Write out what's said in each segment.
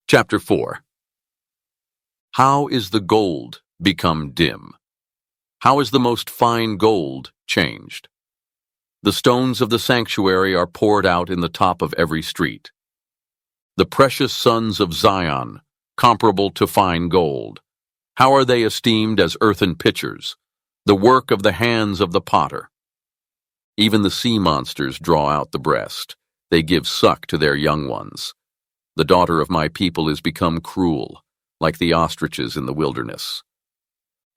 Chapter 4. How is the gold become dim? How is the most fine gold changed? The stones of the sanctuary are poured out in the top of every street. The precious sons of Zion, comparable to fine gold. How are they esteemed as earthen pitchers, the work of the hands of the potter? Even the sea monsters draw out the breast. They give suck to their young ones. The daughter of my people is become cruel, like the ostriches in the wilderness.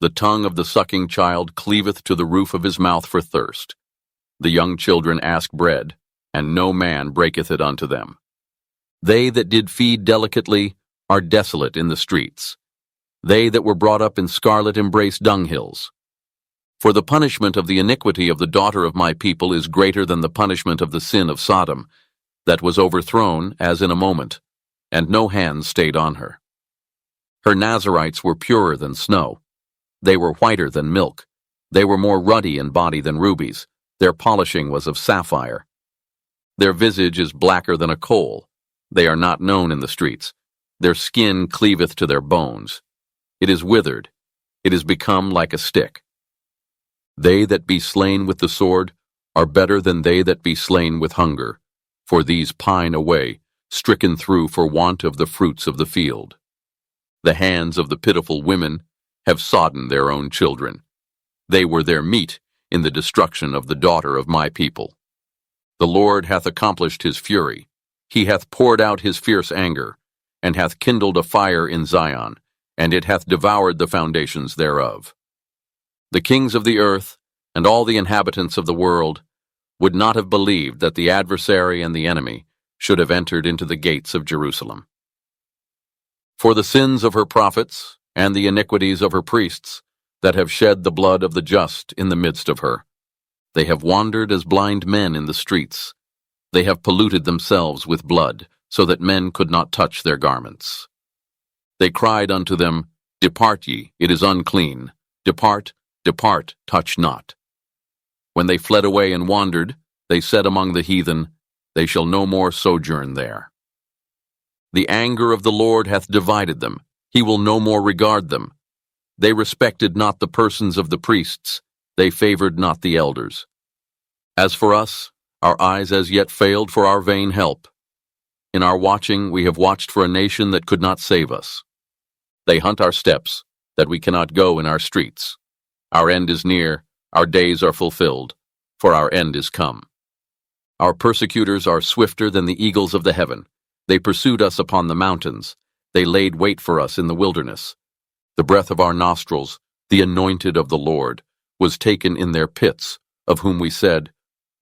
The tongue of the sucking child cleaveth to the roof of his mouth for thirst. The young children ask bread, and no man breaketh it unto them. They that did feed delicately are desolate in the streets. They that were brought up in scarlet embrace dunghills. For the punishment of the iniquity of the daughter of my people is greater than the punishment of the sin of Sodom, that was overthrown as in a moment, and no hand stayed on her. Her Nazarites were purer than snow. They were whiter than milk. They were more ruddy in body than rubies. Their polishing was of sapphire. Their visage is blacker than a coal. They are not known in the streets. Their skin cleaveth to their bones. It is withered. It is become like a stick. They that be slain with the sword are better than they that be slain with hunger, for these pine away, stricken through for want of the fruits of the field. The hands of the pitiful women have sodden their own children. They were their meat in the destruction of the daughter of my people. The Lord hath accomplished his fury. He hath poured out his fierce anger, and hath kindled a fire in Zion, and it hath devoured the foundations thereof. The kings of the earth, and all the inhabitants of the world, would not have believed that the adversary and the enemy should have entered into the gates of Jerusalem. For the sins of her prophets, and the iniquities of her priests, that have shed the blood of the just in the midst of her, they have wandered as blind men in the streets. They have polluted themselves with blood, so that men could not touch their garments. They cried unto them, Depart ye, it is unclean. Depart, depart, touch not. When they fled away and wandered, they said among the heathen, They shall no more sojourn there. The anger of the Lord hath divided them. He will no more regard them. They respected not the persons of the priests. They favored not the elders. As for us, our eyes as yet failed for our vain help. In our watching we have watched for a nation that could not save us. They hunt our steps, that we cannot go in our streets. Our end is near, our days are fulfilled, for our end is come. Our persecutors are swifter than the eagles of the heaven. They pursued us upon the mountains. They laid wait for us in the wilderness. The breath of our nostrils, the anointed of the Lord, was taken in their pits, of whom we said,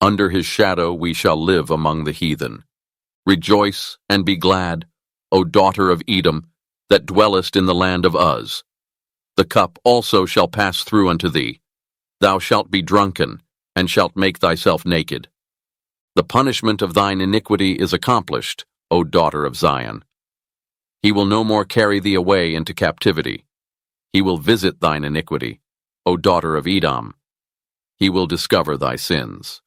Under his shadow we shall live among the heathen. Rejoice and be glad, O daughter of Edom, that dwellest in the land of Uz. The cup also shall pass through unto thee. Thou shalt be drunken, and shalt make thyself naked. The punishment of thine iniquity is accomplished, O daughter of Zion. He will no more carry thee away into captivity. He will visit thine iniquity, O daughter of Edom. He will discover thy sins.